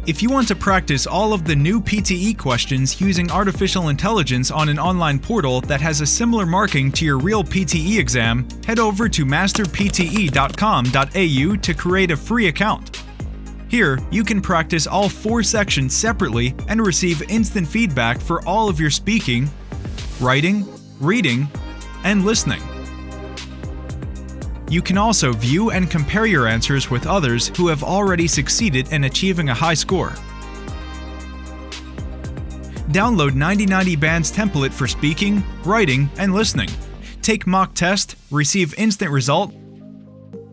If you want to practice all of the new PTE questions using artificial intelligence on an online portal that has a similar marking to your real PTE exam, head over to masterpte.com.au to create a free account. Here, you can practice all 4 sections separately and receive instant feedback for all of your speaking, writing, reading, and listening. You can also view and compare your answers with others who have already succeeded in achieving a high score. Download 9090 Band's template for speaking, writing, and listening. Take mock test, receive instant result,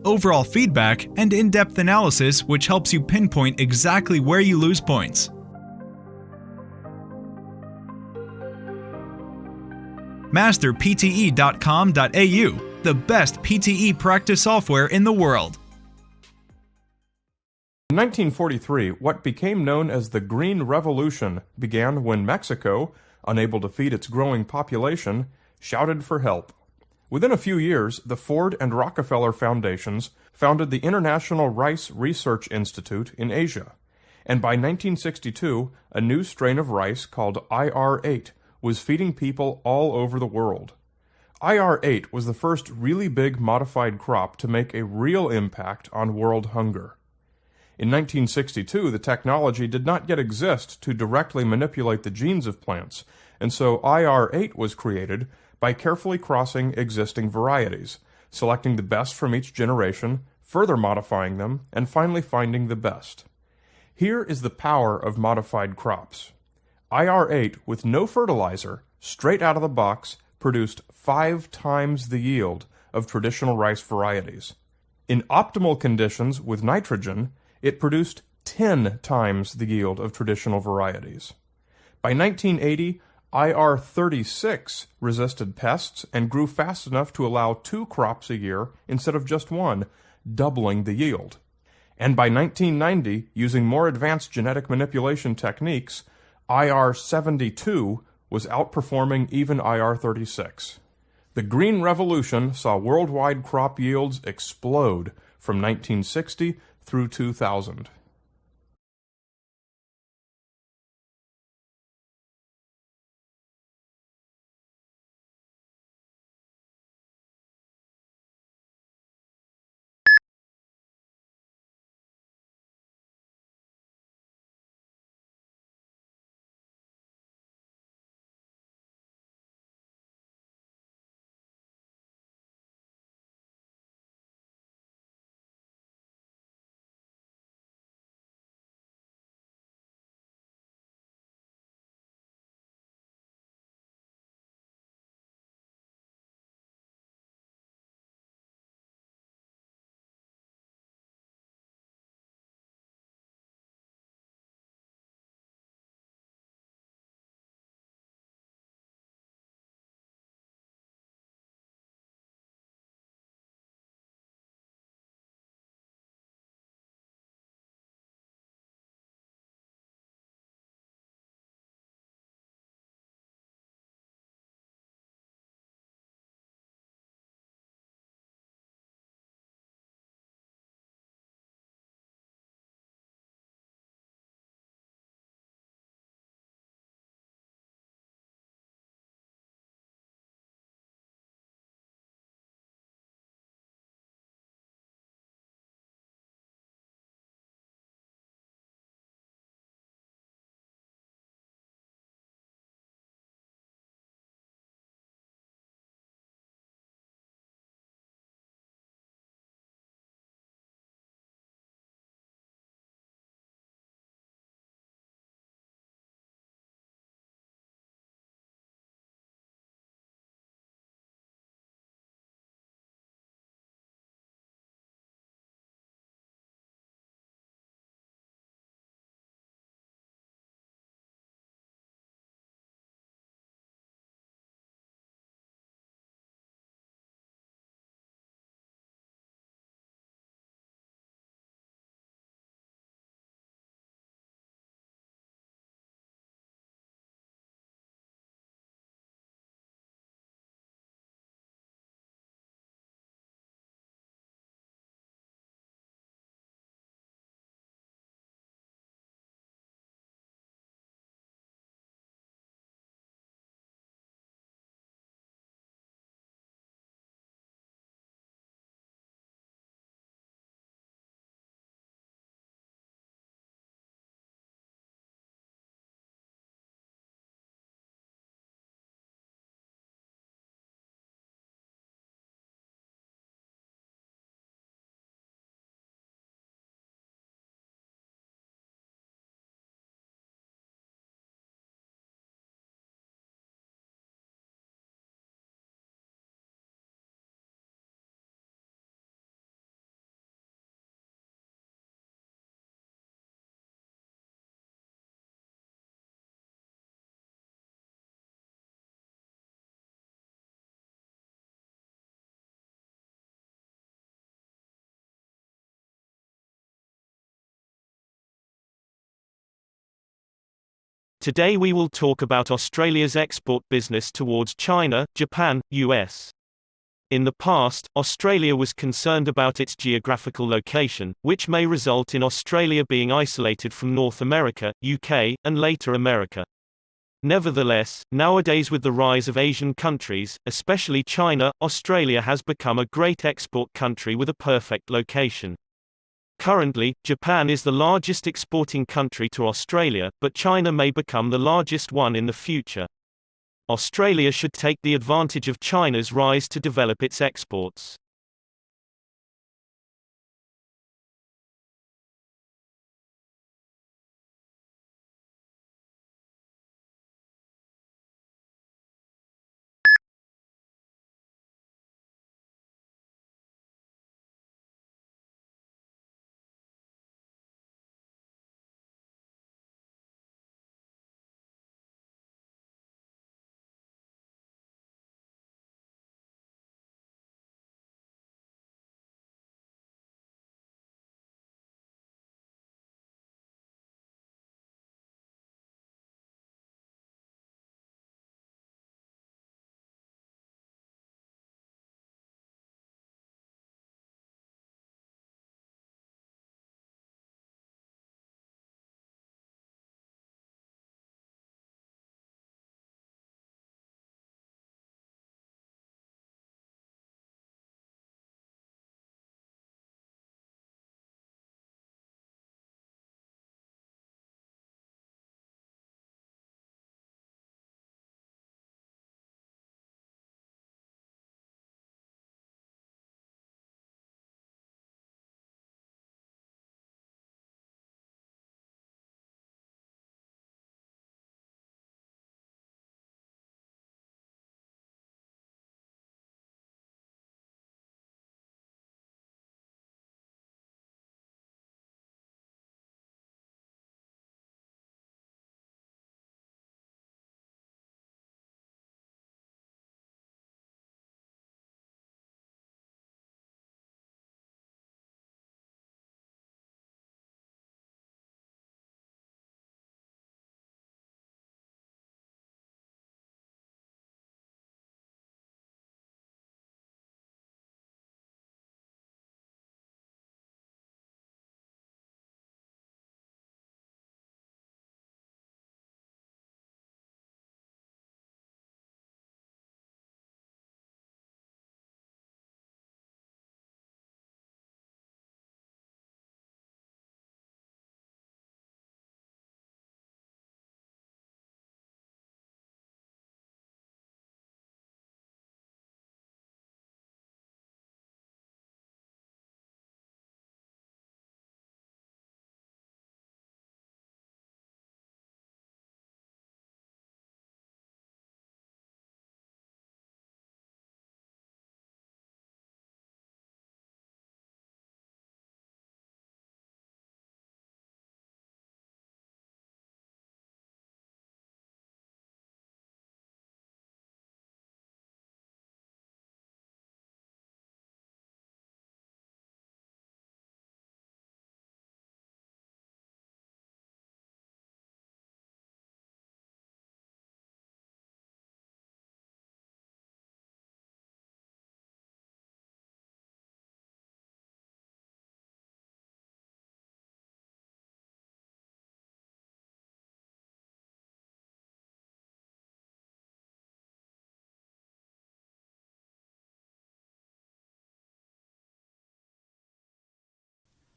overall feedback, and in-depth analysis which helps you pinpoint exactly where you lose points. masterpte.com.au, the best PTE practice software in the world. In 1943, what became known as the Green Revolution began when Mexico, unable to feed its growing population, shouted for help. Within a few years, the Ford and Rockefeller Foundations founded the International Rice Research Institute in Asia, and by 1962, a new strain of rice called IR8 was feeding people all over the world. IR8 was the first really big modified crop to make a real impact on world hunger. In 1962, the technology did not yet exist to directly manipulate the genes of plants, and so IR8 was created by carefully crossing existing varieties, selecting the best from each generation, further modifying them, and finally finding the best. Here is the power of modified crops. IR8, with no fertilizer, straight out of the box, produced 5 times the yield of traditional rice varieties. In optimal conditions with nitrogen, it produced 10 times the yield of traditional varieties. By 1980, IR36 resisted pests and grew fast enough to allow 2 crops a year instead of just 1, doubling the yield. And by 1990, using more advanced genetic manipulation techniques, IR72 was outperforming even IR36. The Green Revolution saw worldwide crop yields explode from 1960 through 2000. Today we will talk about Australia's export business towards China, Japan, US. In the past, Australia was concerned about its geographical location, which may result in Australia being isolated from North America, UK, and later America. Nevertheless, nowadays with the rise of Asian countries, especially China, Australia has become a great export country with a perfect location. Currently, Japan is the largest exporting country to Australia, but China may become the largest one in the future. Australia should take the advantage of China's rise to develop its exports.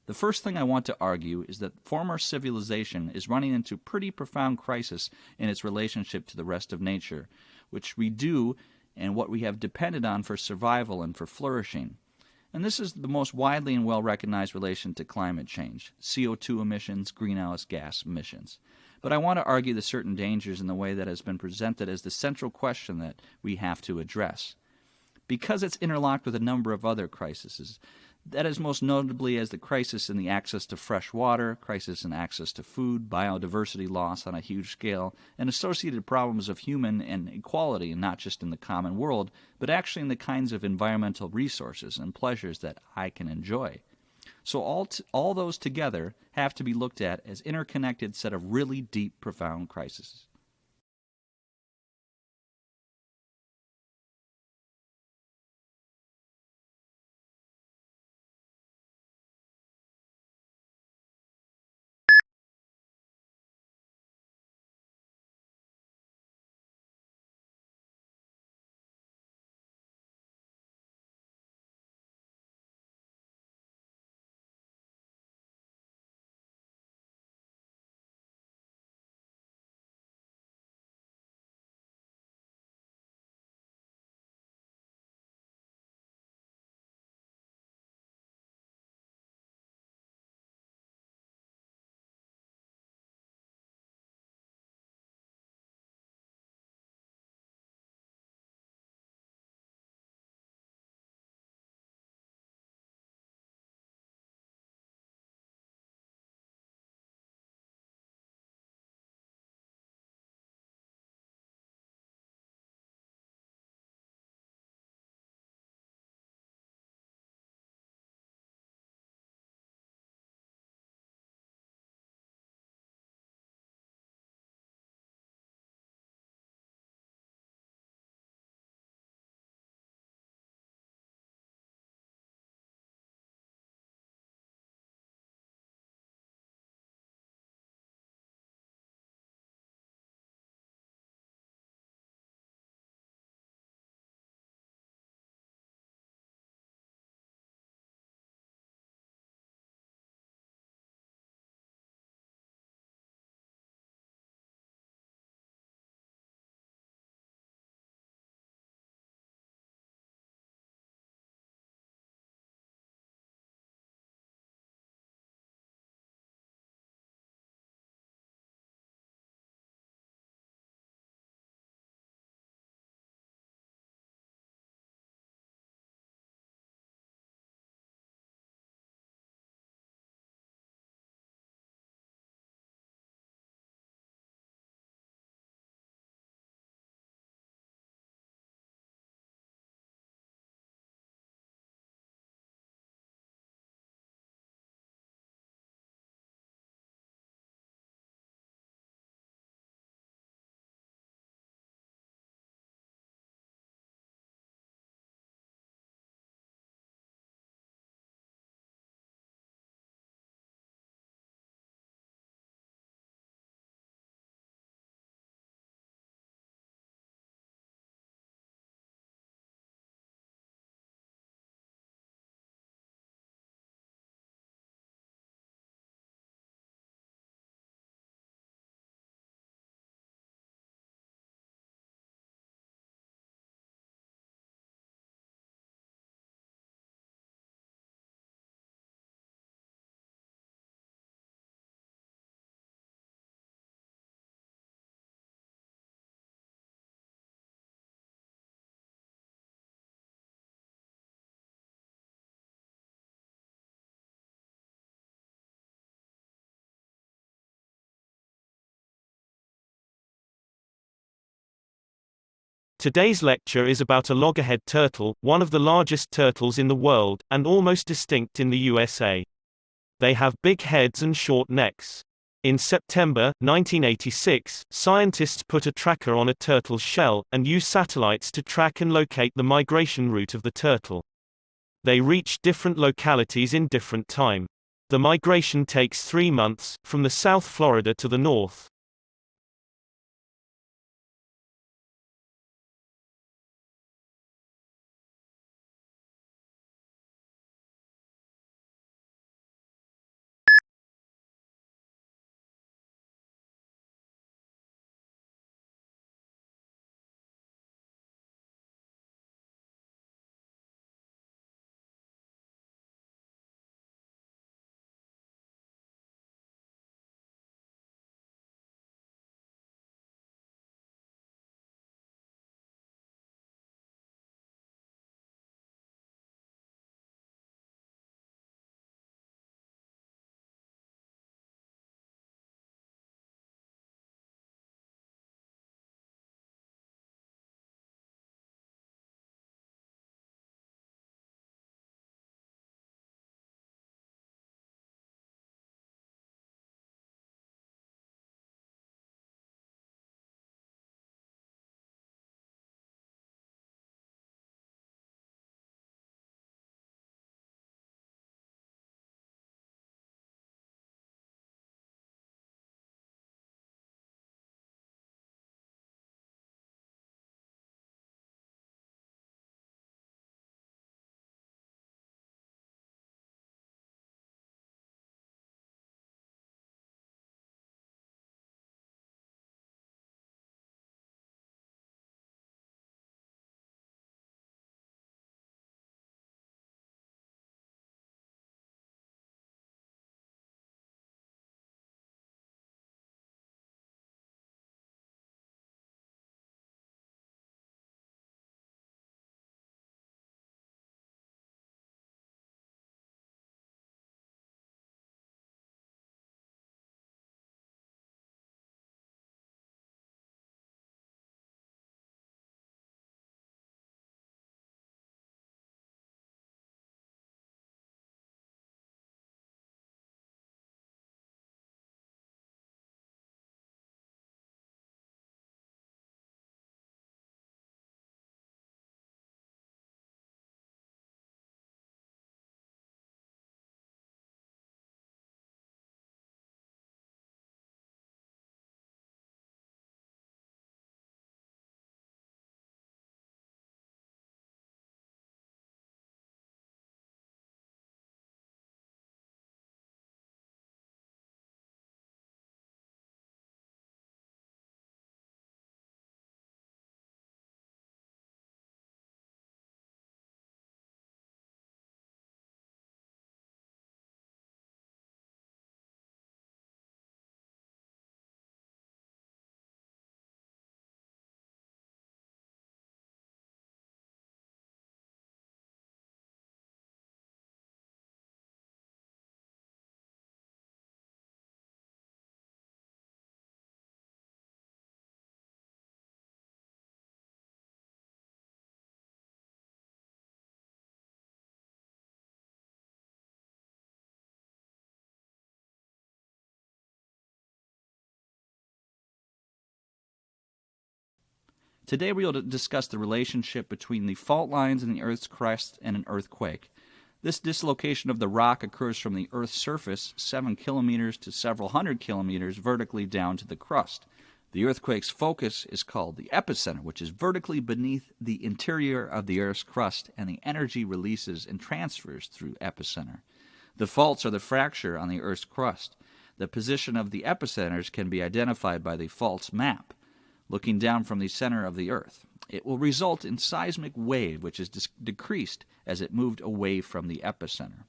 The first thing I want to argue is that former civilization is running into pretty profound crisis in its relationship to the rest of nature, which we do and what we have depended on for survival and for flourishing. And this is the most widely and well-recognized relation to climate change, CO2 emissions, greenhouse gas emissions. But I want to argue the certain dangers in the way that has been presented as the central question that we have to address. Because it's interlocked with a number of other crises, that is most notably as the crisis in the access to fresh water, crisis in access to food, biodiversity loss on a huge scale, and associated problems of human inequality, not just in the common world, but actually in the kinds of environmental resources and pleasures that I can enjoy. So all those together have to be looked at as interconnected set of really deep, profound crises. Today's lecture is about a loggerhead turtle, one of the largest turtles in the world, and almost extinct in the USA. They have big heads and short necks. In September 1986, scientists put a tracker on a turtle's shell, and used satellites to track and locate the migration route of the turtle. They reach different localities in different time. The migration takes 3 months, from the South Florida to the north. Today we will discuss the relationship between the fault lines in the Earth's crust and an earthquake. This dislocation of the rock occurs from the Earth's surface 7 kilometers to several hundred kilometers vertically down to the crust. The earthquake's focus is called the epicenter, which is vertically beneath the interior of the Earth's crust, and the energy releases and transfers through epicenter. The faults are the fracture on the Earth's crust. The position of the epicenters can be identified by the faults map, looking down from the center of the Earth. It will result in seismic wave, which is decreased as it moved away from the epicenter.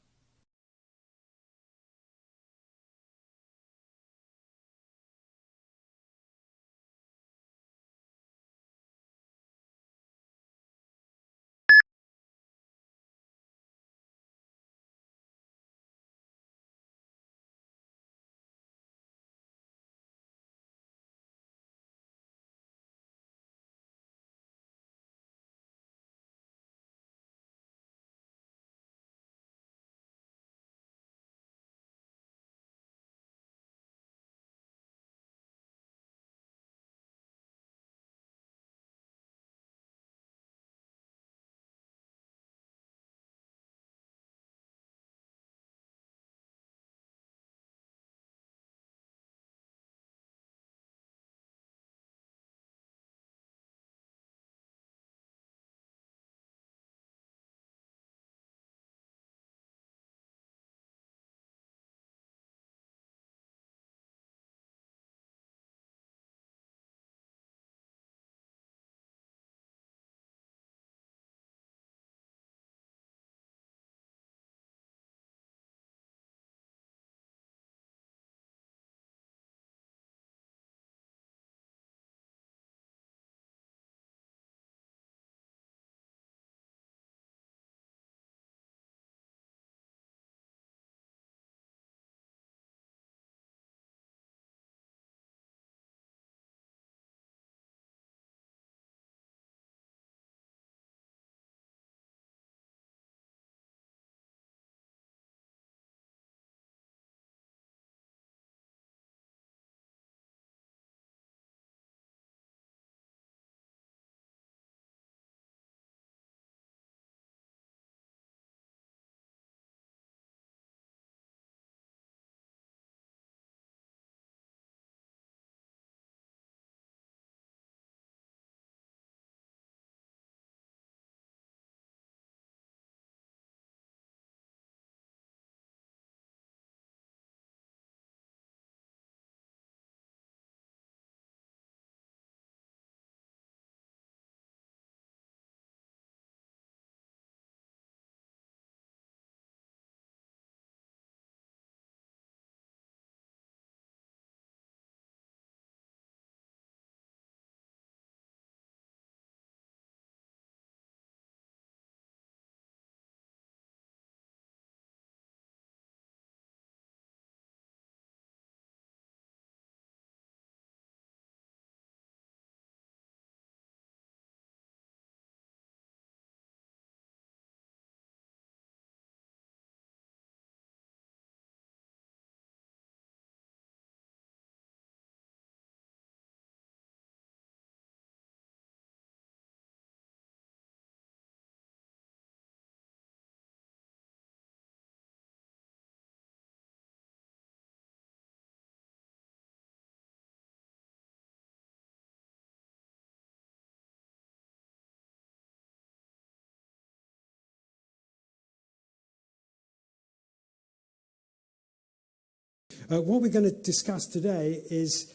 What we're going to discuss today is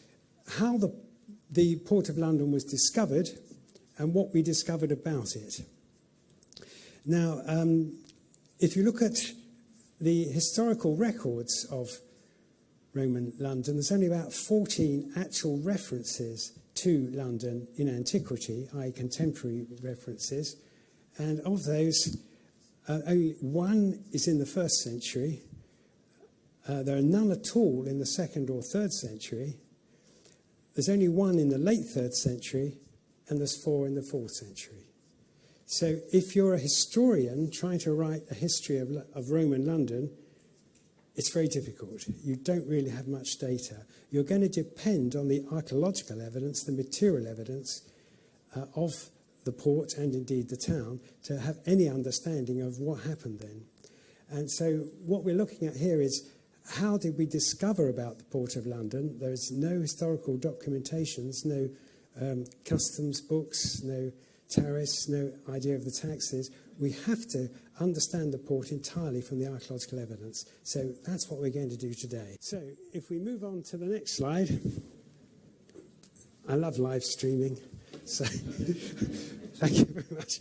how the Port of London was discovered and what we discovered about it. Now, if you look at the historical records of Roman London, there's only about 14 actual references to London in antiquity, i.e. contemporary references, and of those, only one is in the 1st century. There are none at all in the 2nd or 3rd century. There's only one in the late 3rd century, and there's 4 in the 4th century. So if you're a historian trying to write a history of Roman London, it's very difficult. You don't really have much data. You're going to depend on the archaeological evidence, the material evidence, of the port and indeed the town to have any understanding of what happened then. And so what we're looking at here is, how did we discover about the Port of London? There's no historical documentations, no customs books, no tariffs, no idea of the taxes. We have to understand the port entirely from the archaeological evidence. So that's what we're going to do today. So if we move on to the next slide. I love live streaming, so thank you very much.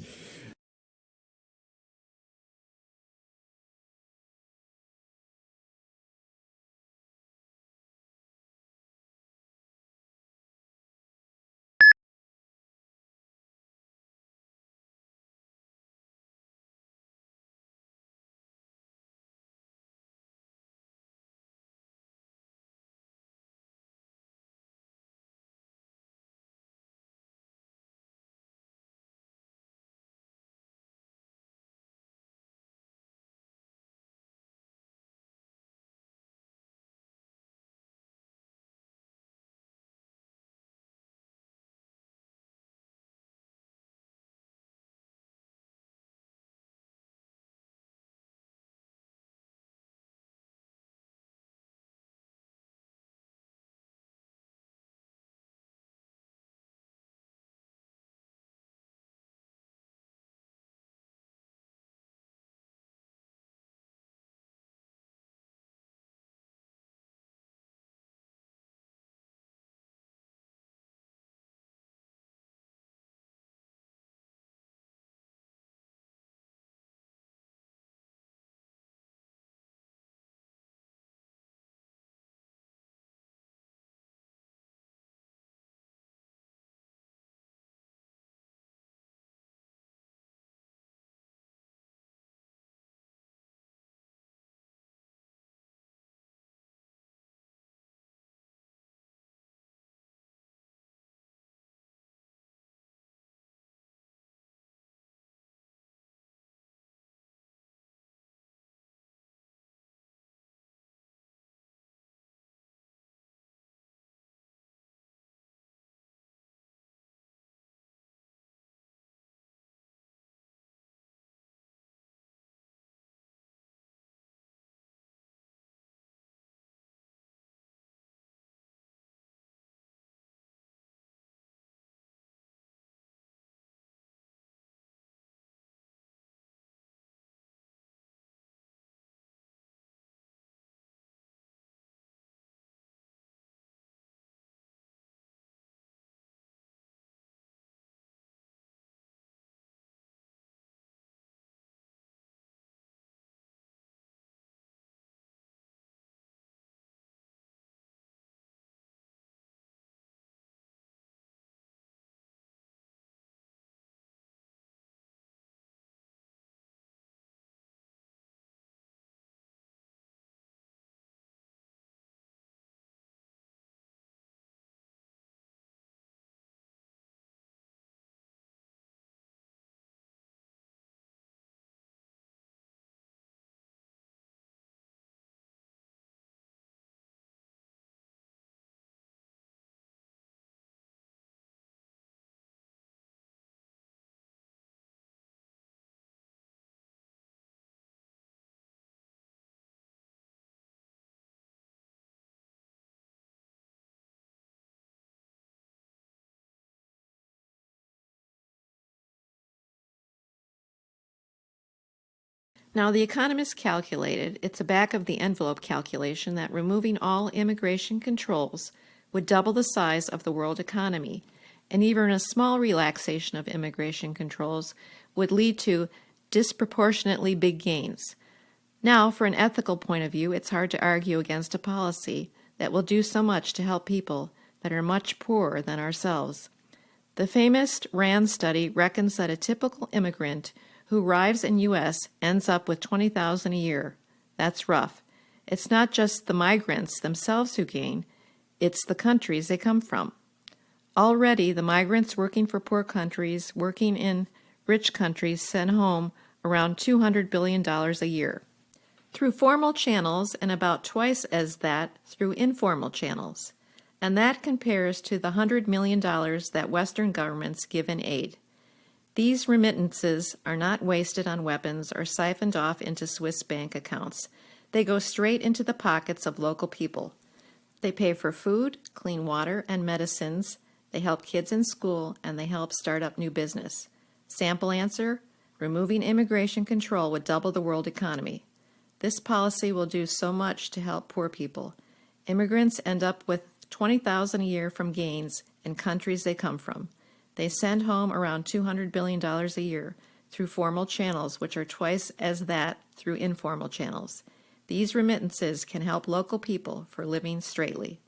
Now, the economists calculated, it's a back-of-the-envelope calculation, that removing all immigration controls would double the size of the world economy, and even a small relaxation of immigration controls would lead to disproportionately big gains. Now, for an ethical point of view, it's hard to argue against a policy that will do so much to help people that are much poorer than ourselves. The famous RAND study reckons that a typical immigrant who arrives in U.S. ends up with $20,000 a year. That's rough. It's not just the migrants themselves who gain, it's the countries they come from. Already, the migrants working for poor countries, working in rich countries, send home around $200 billion a year. Through formal channels and about twice as that through informal channels. and that compares to the $100 million that Western governments give in aid. These remittances are not wasted on weapons or siphoned off into Swiss bank accounts. They go straight into the pockets of local people. They pay for food, clean water, and medicines. They help kids in school, and they help start up new business. Sample answer: removing immigration control would double the world economy. This policy will do so much to help poor people. Immigrants end up with $20,000 a year from gains in countries they come from. They send home around $200 billion a year through formal channels, which are twice as that through informal channels. These remittances can help local people for living straightly.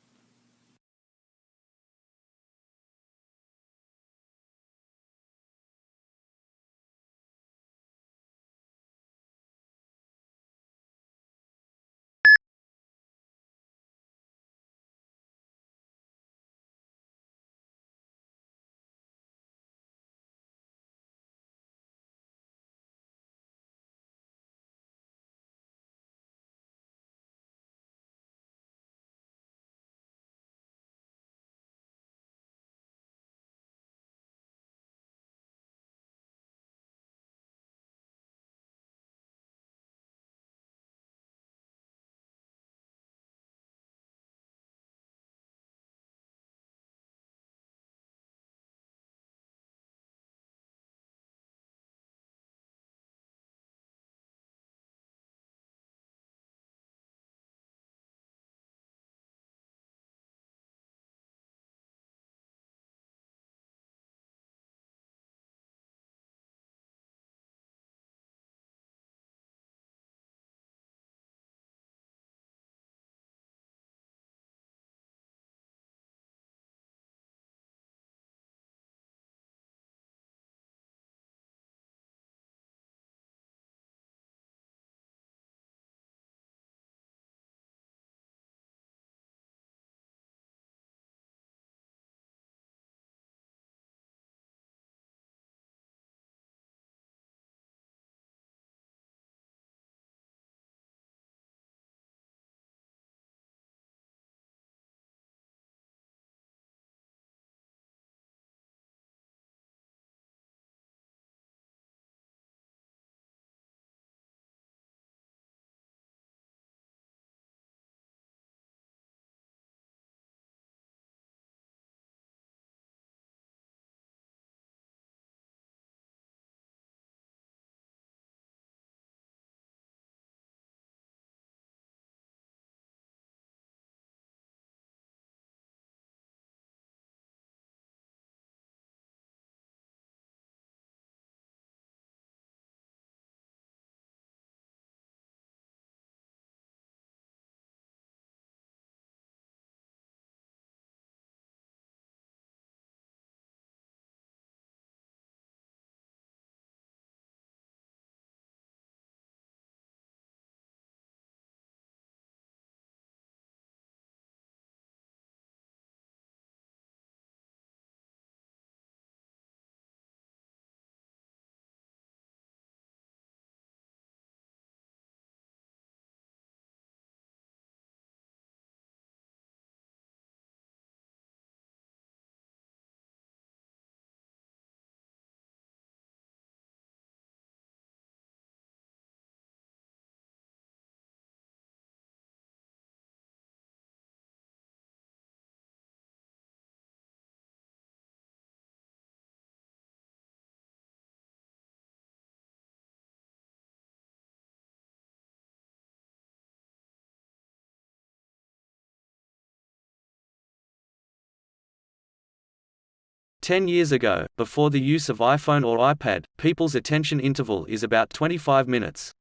"10 years ago, before the use of iPhone or iPad, people's attention interval is about 25 minutes.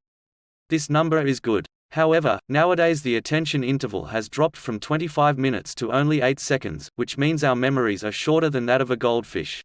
This number is good. However, nowadays the attention interval has dropped from 25 minutes to only 8 seconds, which means our memories are shorter than that of a goldfish.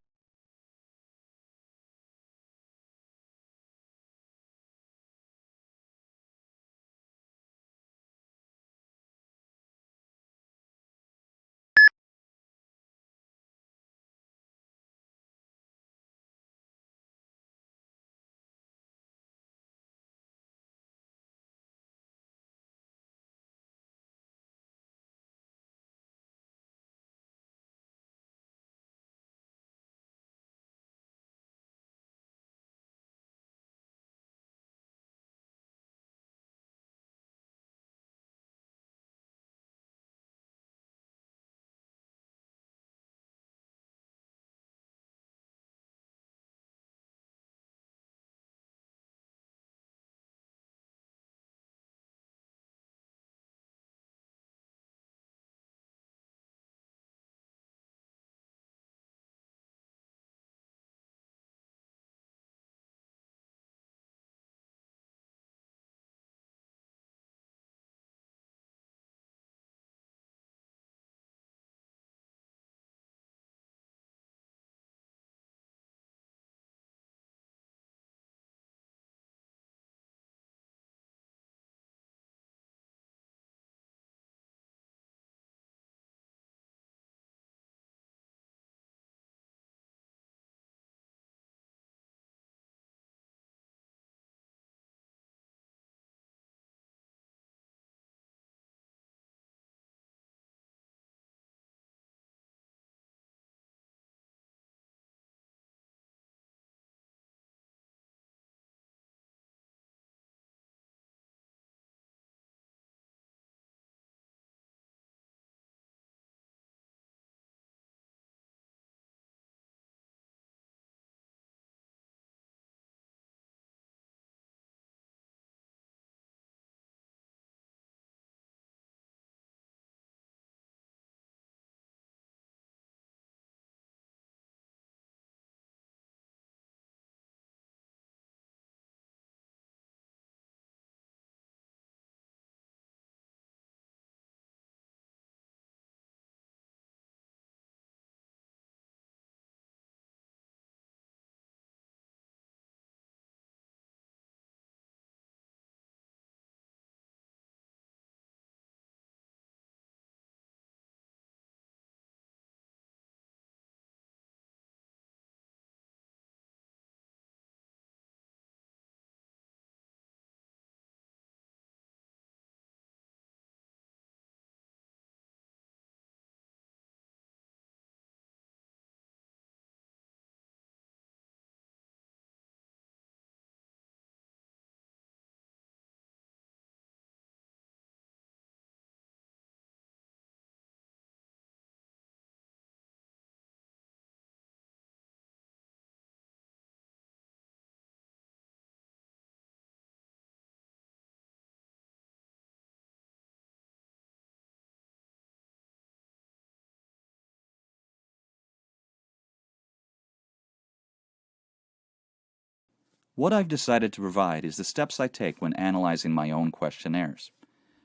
What I've decided to provide is the steps I take when analyzing my own questionnaires.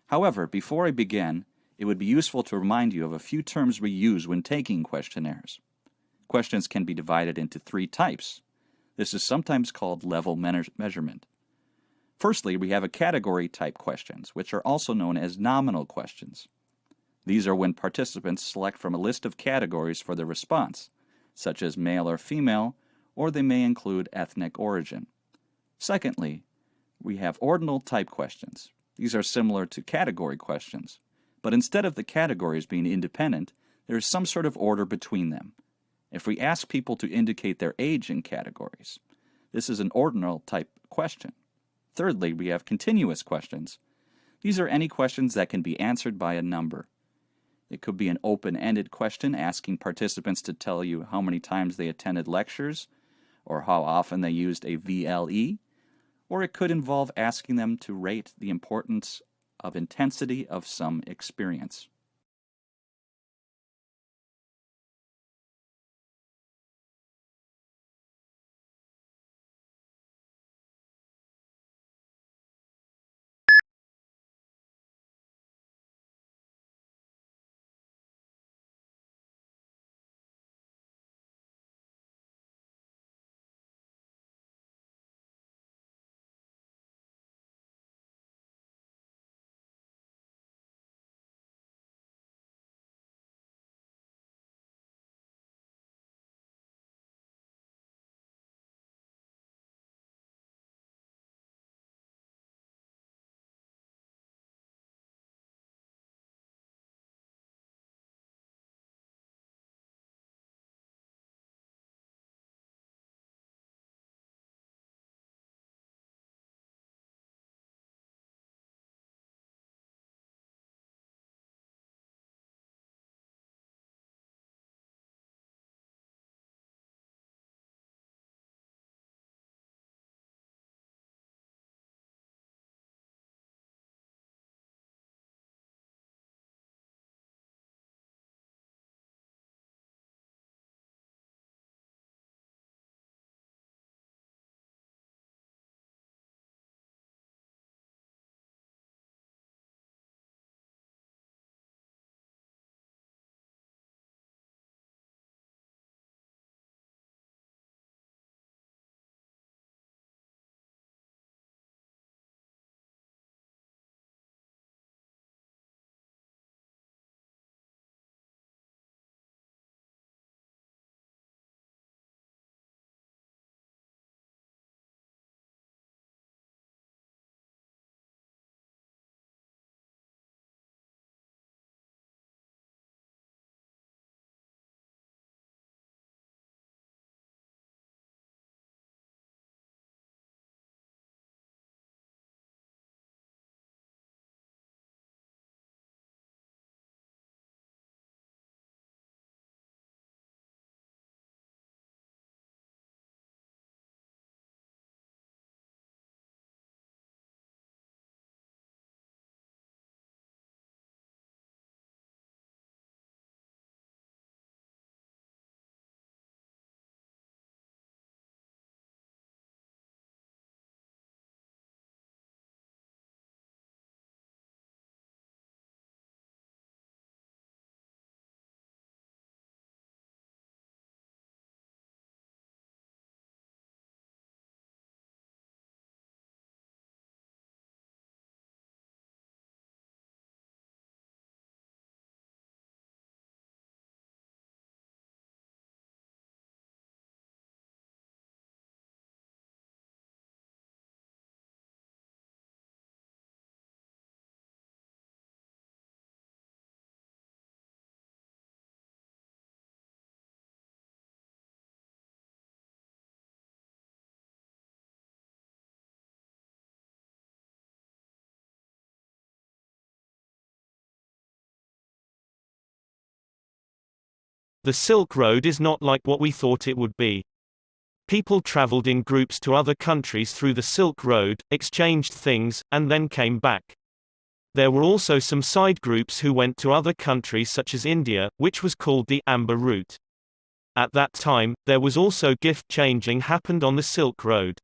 However, before I begin, it would be useful to remind you of a few terms we use when taking questionnaires. Questions can be divided into 3 types. This is sometimes called level measurement. Firstly, we have a category type questions, which are also known as nominal questions. These are when participants select from a list of categories for their response, such as male or female, or they may include ethnic origin. Secondly, we have ordinal type questions. These are similar to category questions, but instead of the categories being independent, there is some sort of order between them. If we ask people to indicate their age in categories, this is an ordinal type question. Thirdly, we have continuous questions. These are any questions that can be answered by a number. It could be an open-ended question asking participants to tell you how many times they attended lectures, or how often they used a VLE, or it could involve asking them to rate the importance of intensity of some experience. The Silk Road is not like what we thought it would be. People traveled in groups to other countries through the Silk Road, exchanged things, and then came back. There were also some side groups who went to other countries such as India, which was called the Amber Route. At that time, there was also gift changing happened on the Silk Road.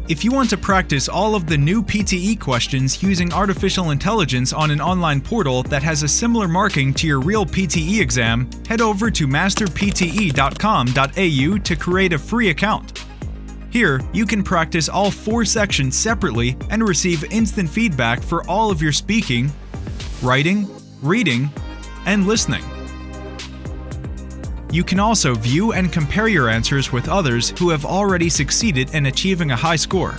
If you want to practice all of the new PTE questions using artificial intelligence on an online portal that has a similar marking to your real PTE exam, head over to masterpte.com.au to create a free account. Here, you can practice all 4 sections separately and receive instant feedback for all of your speaking, writing, reading, and listening. You can also view and compare your answers with others who have already succeeded in achieving a high score.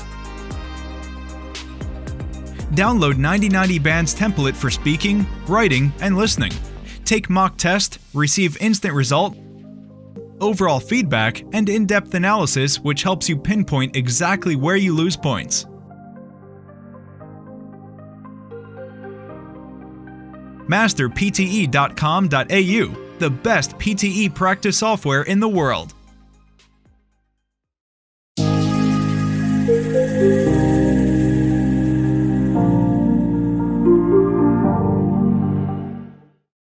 Download 9090 Band's template for speaking, writing, and listening. Take mock test, receive instant result, overall feedback, and in-depth analysis which helps you pinpoint exactly where you lose points. Masterpte.com.au, the best PTE practice software in the world.